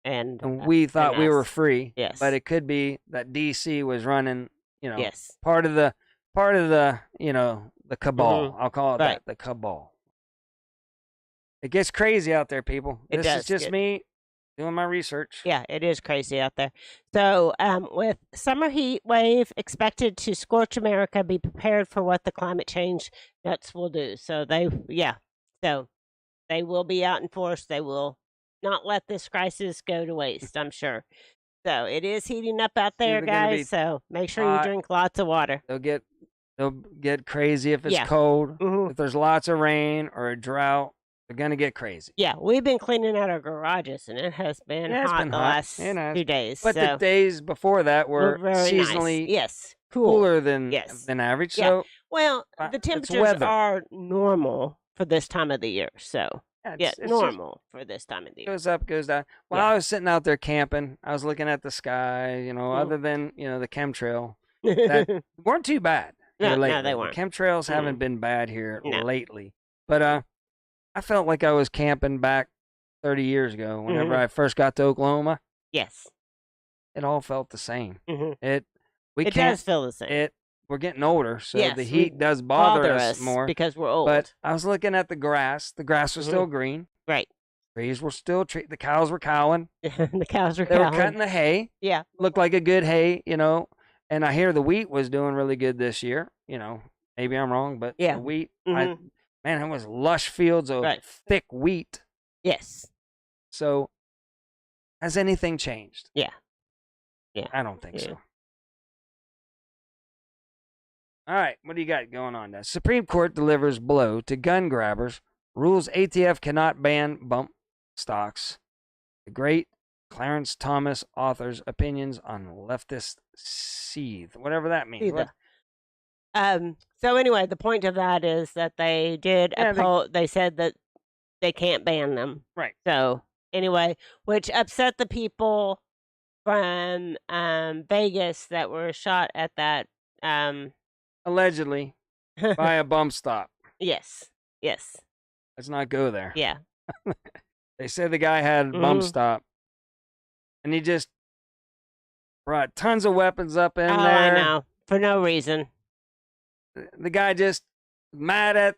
And we thought we were free. Yes. But it could be that DC was running, part of the the cabal. I'll call it that, the cabal. It gets crazy out there, people. This is just me doing my research. Yeah, it is crazy out there. So, with summer heat wave expected to scorch America, be prepared for what the climate change nuts will do. So they will be out in force. They will not let this crisis go to waste, I'm sure. So it is heating up out there, guys. So make sure you drink lots of water. They'll get crazy if it's cold. If there's lots of rain or a drought. They're going to get crazy. Yeah, we've been cleaning out our garages, and it has been hot the last 2 days. But the days before that were seasonally cooler than average. Yeah. So, well, the temperatures are normal for this time of the year. So, it's normal for this time of the year. Goes up, goes down. While I was sitting out there camping, I was looking at the sky, other than, the chemtrail, that weren't too bad. No, they weren't. The chemtrails haven't been bad here lately. But, I felt like I was camping back 30 years ago whenever I first got to Oklahoma. Yes. It all felt the same. It does feel the same. we're getting older, so Yes, the heat does bother us more because we're old. But I was looking at the grass. The grass was still green. Right. Trees were still the cows were cowing. The cows were They were cutting the hay. Yeah. Looked like a good hay, you know. And I hear the wheat was doing really good this year. You know, maybe I'm wrong, but the wheat, man, it was lush fields of thick wheat. Yes. So, has anything changed? Yeah. Yeah. I don't think so. All right, what do you got going on now? Supreme Court delivers blow to gun grabbers. Rules ATF cannot ban bump stocks. The great Clarence Thomas author's opinions on leftist seethe, whatever that means. So anyway, the point of that is that they did they said that they can't ban them. Right. So anyway, which upset the people from Vegas that were shot at that allegedly by a bump stop. Yes. Yes. Let's not go there. Yeah. They said the guy had a bump stop, and he just brought tons of weapons up in there. I know. For no reason. The guy just mad at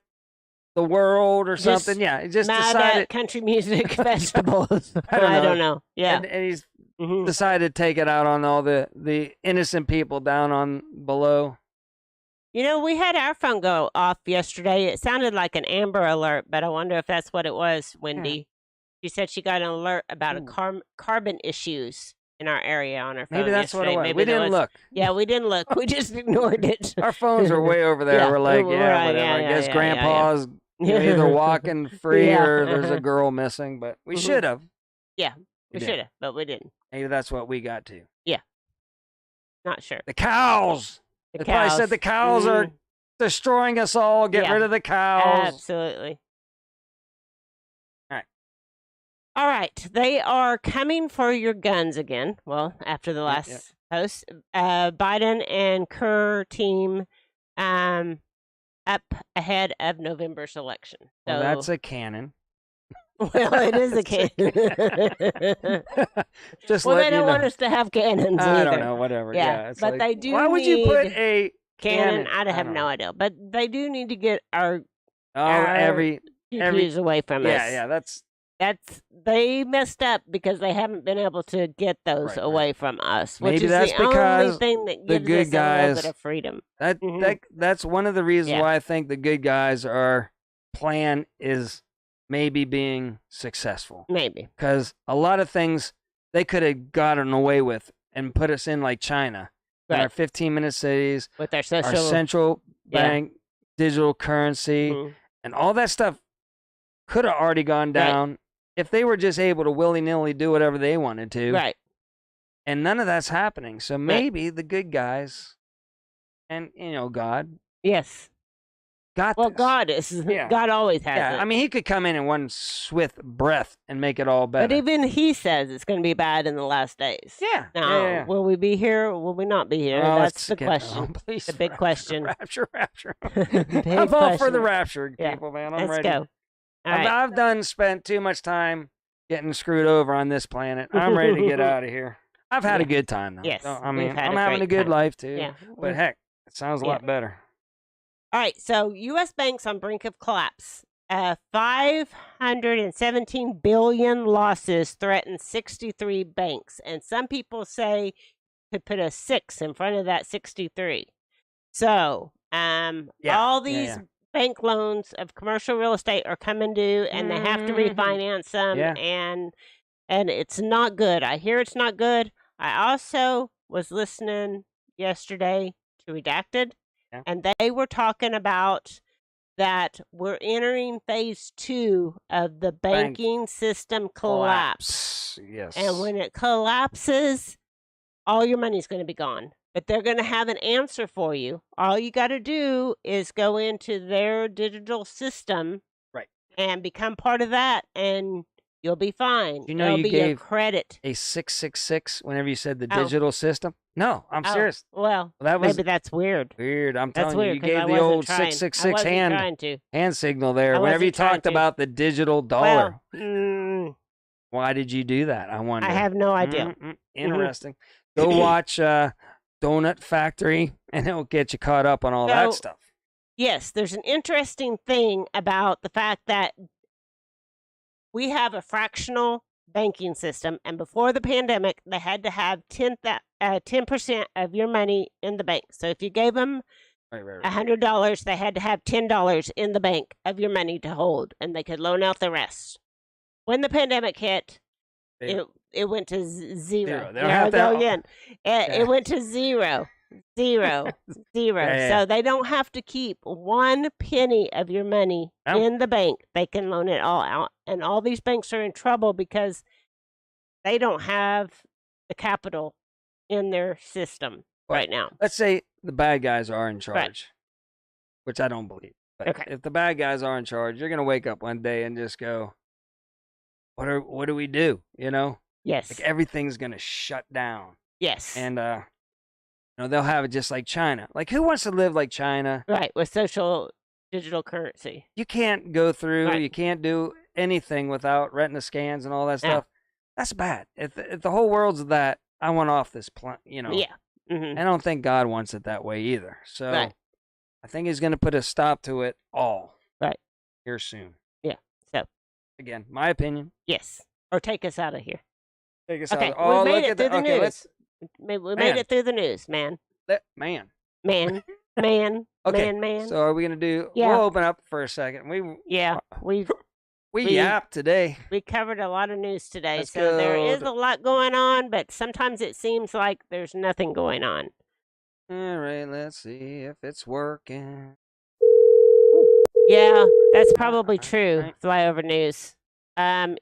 the world or something. Yeah, he just mad decided at country music festivals. I don't know. Yeah. And he's decided to take it out on all the innocent people down on below. You know, we had our phone go off yesterday. It sounded like an Amber Alert, but I wonder if that's what it was, Wendy. She said she got an alert about carbon issues in our area on our phone. Maybe that's yesterday. what it was. We didn't look. Yeah, we didn't look. We just ignored it. Our phones are way over there. We're like, whatever. I guess Grandpa's either walking free or there's a girl missing, but we should have. Yeah, we should have, but we didn't. Maybe that's what we got to. Yeah. Not sure. The cows. They probably said the cows are destroying us all. Get rid of the cows. Absolutely. All right. All right. They are coming for your guns again. Well, after the last post, Biden and Kerr team up ahead of November's election. So, well, that's a cannon. Well, it is a cannon. They don't want us to have cannons either. I don't know, whatever. Yeah, but like, they do. Why would you put a cannon? I have no idea. But they do need to get our every away from us. Yeah, that's they messed up because they haven't been able to get those away from us. Which Maybe is that's the because only thing that gives the good us guys, a little bit of freedom. That's one of the reasons why I think the good guys plan is maybe being successcul. Maybe. Because a lot of things they could have gotten away with and put us in like China. In our 15-minute cities. With our central bank, digital currency, and all that stuff could have already gone down if they were just able to willy-nilly do whatever they wanted to. Right. And none of that's happening. So maybe the good guys and, God. Yes. Well, God is. God always has it. I mean, he could come in one swift breath and make it all better. But even he says it's going to be bad in the last days. Yeah. Now, will we be here or will we not be here? That's the question. Please, the big question. Rapture. I'm all for the rapture, people, man. I'm ready. Let's go. I've spent too much time getting screwed over on this planet. I'm ready to get out of here. I've had a good time, though. Yes. So, I mean, I'm having a good life, too. Yeah. But heck, it sounds a lot better. All right, so U.S. banks on brink of collapse. 517 billion losses threaten 63 banks, and some people say to put a 6 in front of that 63. So, all these bank loans of commercial real estate are coming due, and they have to refinance them, and it's not good. I hear it's not good. I also was listening yesterday to Redacted. And they were talking about that we're entering phase 2 of the banking system collapse. Yes. And when it collapses, all your money's going to be gone. But they're going to have an answer for you. All you got to do is go into their digital system and become part of that, and you'll be fine. You gave credit. A 666 whenever you said the digital system? No, I'm serious. Well, maybe that's weird. Weird. I'm telling you, you gave the old 666 hand signal there whenever you talked about the digital dollar. Why did you do that? I wonder. I have no idea. Interesting. Go watch donut factory, and it'll get you caught up on all that stuff. Yes, there's an interesting thing about the fact that we have a fractional banking system, and before the pandemic, they had to have 10% of your money in the bank. So if you gave them $100, they had to have $10 in the bank of your money to hold, and they could loan out the rest. When the pandemic hit, it went to zero. It went to zero. Zero. So they don't have to keep one penny of your money in the bank. They can loan it all out. And all these banks are in trouble because they don't have the capital in their system right now. Let's say the bad guys are in charge, which I don't believe. But if the bad guys are in charge, you're going to wake up one day and just go, what do we do? You know? Yes. Like everything's going to shut down. Yes. And, they'll have it just like China. Like, who wants to live like China? Right, with social digital currency. You can't go through, you can't do anything without retina scans and all that stuff. That's bad. If the whole world's that, I want off this planet, Yeah. Mm-hmm. I don't think God wants it that way either. So I think he's going to put a stop to it all. Right. Here soon. Yeah. So. Again, my opinion. Yes. Or take us out of here. Take us out of here. Oh, we made it through the news. We made it through the news, man. Man. Okay. Man. So are we gonna do? Yeah. We'll open up for a second. We yapped today. We covered a lot of news today, so there is a lot going on, but sometimes it seems like there's nothing going on. All right, let's see if it's working. Yeah, that's probably true. Right. Flyover news. I'm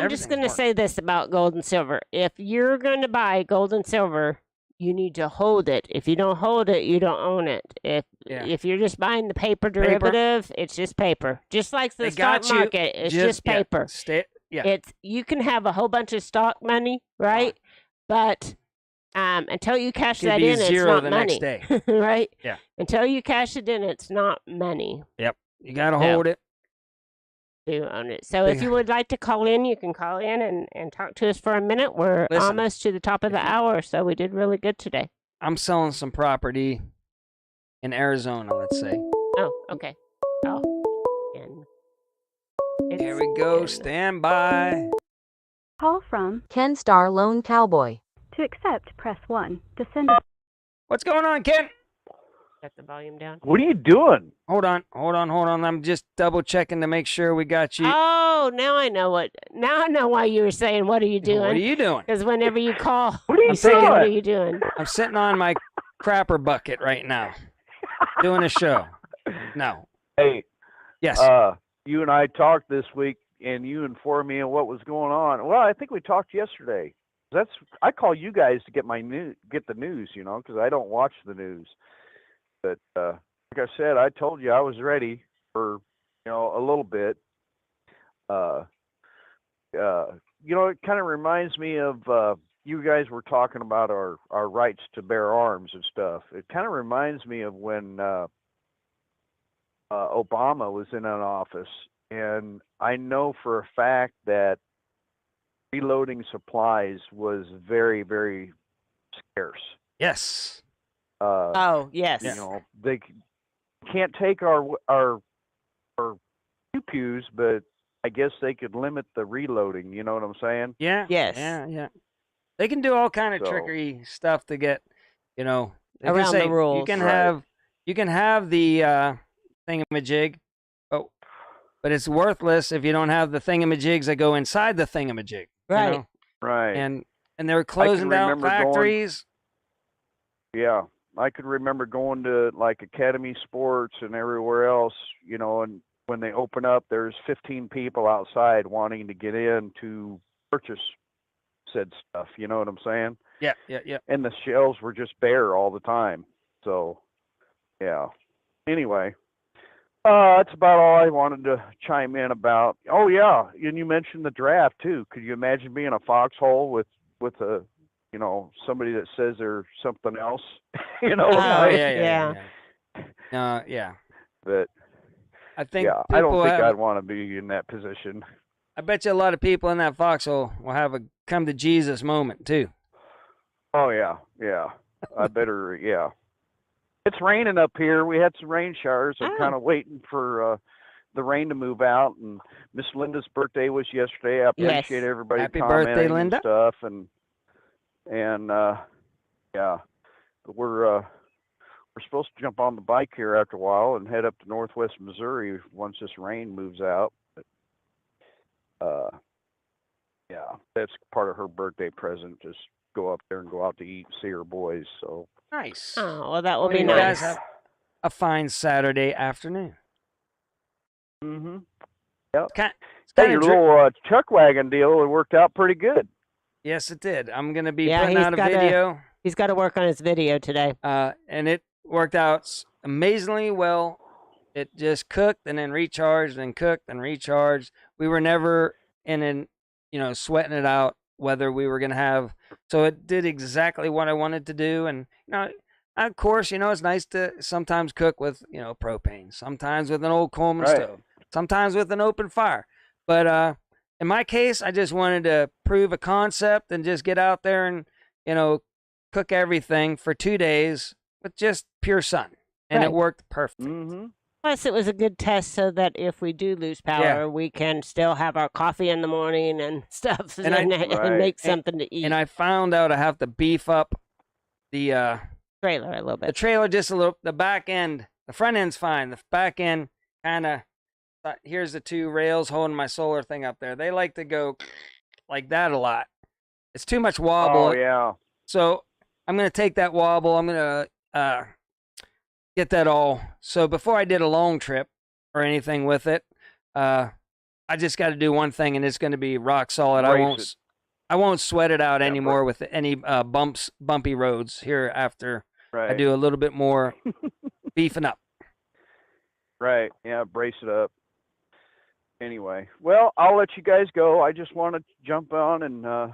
just going to say this about gold and silver. If you're going to buy gold and silver, you need to hold it. If you don't hold it, you don't own it. If you're just buying the paper derivative, it's just paper. Just like the stock market, it's just paper. You can have a whole bunch of stock money, right? But until you cash that in, it's not money. Next day. Right? Yeah. Until you cash it in, it's not money. Yep. You got to hold it. Do own it. So if you would like to call in, you can call in and talk to us for a minute. We're almost to the top of the hour, so we did really good today. I'm selling some property in Arizona, let's say. Oh, okay. Here we go. Stand by. Call from Ken Star Lone Cowboy. To accept, press 1. To send What's going on, Ken? Got the volume down. What are you doing? Hold on. I'm just double checking to make sure we got you. Oh, now I know why you were saying, what are you doing? What are you doing? Because whenever you call, what are you saying, what are you doing? I'm sitting on my crapper bucket right now, doing a show. No. Hey. Yes. You and I talked this week, and you informed me of what was going on. Well, I think we talked yesterday. I call you guys to get the news, because I don't watch the news. But like I said, I told you I was ready for a little bit. It kind of reminds me of you guys were talking about our rights to bear arms and stuff. It kind of reminds me of when Obama was in an office, and I know for a fact that reloading supplies was very, very scarce. Yes. Yes. They can't take our pew-pews, but I guess they could limit the reloading. You know what I'm saying? Yeah. Yes. Yeah. They can do all kind of trickery stuff to get, around the rules. You can have the thingamajig, but it's worthless if you don't have the thingamajigs that go inside the thingamajig. Right. Right. And they're closing down factories. Yeah. I could remember going to like Academy Sports and everywhere else, and when they open up, there's 15 people outside wanting to get in to purchase said stuff. You know what I'm saying? Yeah. And the shelves were just bare all the time. So, yeah. Anyway, that's about all I wanted to chime in about. Oh, yeah. And you mentioned the draft, too. Could you imagine being a foxhole with a somebody that says they're something else, Yeah. But I think I don't think I'd want to be in that position. I bet you a lot of people in that foxhole will have a come to Jesus moment too. Oh yeah, yeah. I better, yeah. It's raining up here. We had some rain showers. I'm kind of waiting for the rain to move out. And Miss Linda's birthday was yesterday. I appreciate everybody Happy commenting birthday, Linda. and stuff. And yeah, but we're supposed to jump on the bike here after a while and head up to Northwest Missouri once this rain moves out. But, yeah, that's part of her birthday present. Just go up there and go out to eat and see her boys. So nice. Oh, well, that will be you nice. guys have a fine Saturday afternoon. Mm-hmm. Yep. It's Hey, your little chuck wagon deal, it worked out pretty good. Yes, it did. I'm going to be putting out a video. He's got to work on his video today. And it worked out amazingly well. It just cooked and then recharged and cooked and recharged. We were never sweating it out whether we were going to have. So it did exactly what I wanted to do. And, of course, it's nice to sometimes cook with, propane, sometimes with an old Coleman stove, sometimes with an open fire. But in my case, I just wanted to prove a concept and just get out there and, cook everything for 2 days with just pure sun. And it worked perfect. Mm-hmm. Plus, it was a good test so that if we do lose power, we can still have our coffee in the morning and stuff and make something to eat. And I found out I have to beef up the trailer a little bit. The trailer just a little. The back end, the front end's fine. The back end kind of, here's the two rails holding my solar thing up there. They like to go like that a lot. It's too much wobble. Oh, yeah. So I'm going to take that wobble. I'm going to get that all. So before I did a long trip or anything with it, I just got to do one thing, and it's going to be rock solid. I won't sweat it out anymore with any bumpy roads here after I do a little bit more beefing up. Right. Yeah, brace it up. Anyway, well, I'll let you guys go. I just want to jump on and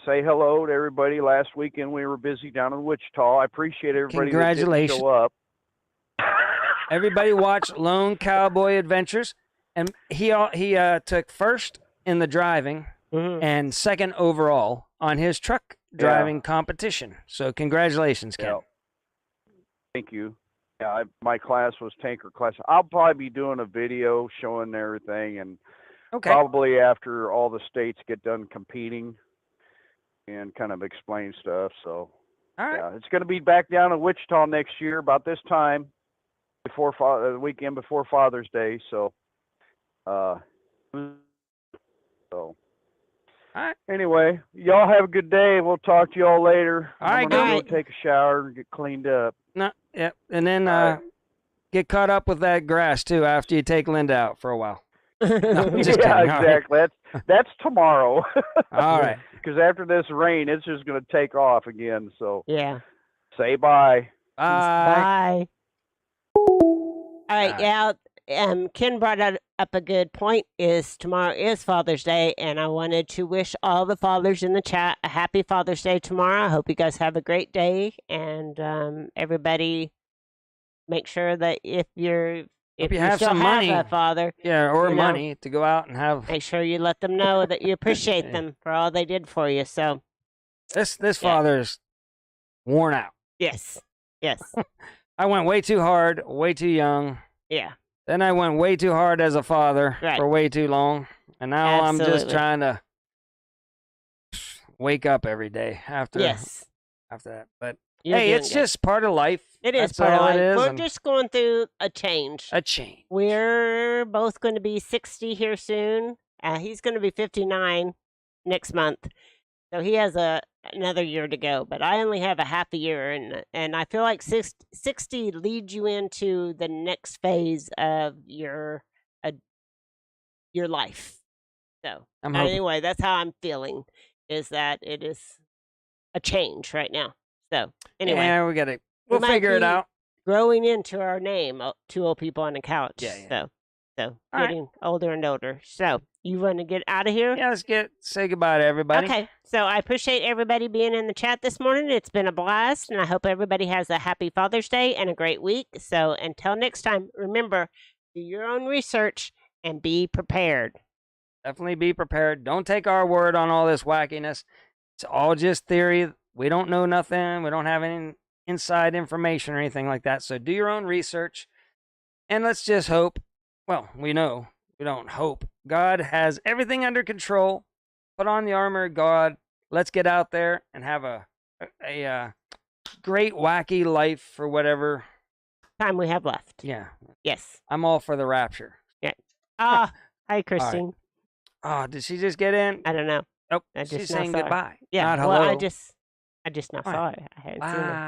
say hello to everybody. Last weekend we were busy down in Wichita. I appreciate everybody that didn't show up. Everybody watched Lone Cowboy Adventures, and he took first in the driving and second overall on his truck driving competition. So congratulations, Ken. Yeah. Thank you. Yeah, my class was tanker class. I'll probably be doing a video showing everything, and probably after all the states get done competing and kind of explain stuff. So yeah, it's going to be back down in Wichita next year about this time, before the weekend before Father's Day. So, anyway, y'all have a good day. We'll talk to y'all later. I'm gonna go take a shower and get cleaned up. And then get caught up with that grass too after you take Linda out for a while. No, I'm just kidding. Exactly. That's tomorrow. All right. Because after this rain, it's just going to take off again. So say Bye. bye. Bye. All right. Ken brought up a good point. Tomorrow is Father's Day, and I wanted to wish all the fathers in the chat a happy Father's Day tomorrow. I hope you guys have a great day, and everybody, make sure that if you have some money, a father, or money to go out and have, make sure you let them know that you appreciate them for all they did for you. So this father's worn out. Yes. I went way too hard, way too young. Yeah. Then I went way too hard as a father for way too long, and now I'm just trying to wake up every day after that. But hey, it's just part of life. It is part of life. We're just going through a change. We're both going to be 60 here soon. He's going to be 59 next month. So he has another year to go, but I only have a half a year, and I feel like 60 leads you into the next phase of your life. So anyway, that's how I'm feeling, is that it is a change right now. So anyway, we'll figure it out. Growing into our name, Two Old People on a Couch. So getting older and older. So you want to get out of here? Yeah, let's say goodbye to everybody. Okay. So I appreciate everybody being in the chat this morning. It's been a blast, and I hope everybody has a happy Father's Day and a great week. So until next time, remember, do your own research and be prepared. definitely be prepared. Don't take our word on all this wackiness. It's all just theory. We don't know nothing. We don't have any inside information or anything like that. So do your own research. And let's just hope. Well, we know. We don't hope. God has everything under control. Put on the armor of God. Let's get out there and have a great, wacky life for whatever time we have left. Yeah. Yes. I'm all for the rapture. Yeah. Hi, Christine. Oh, did she just get in? I don't know. Oh, I just she's saying saw her. goodbye. Yeah. Not well, hello. I just now saw it. I hadn't seen her.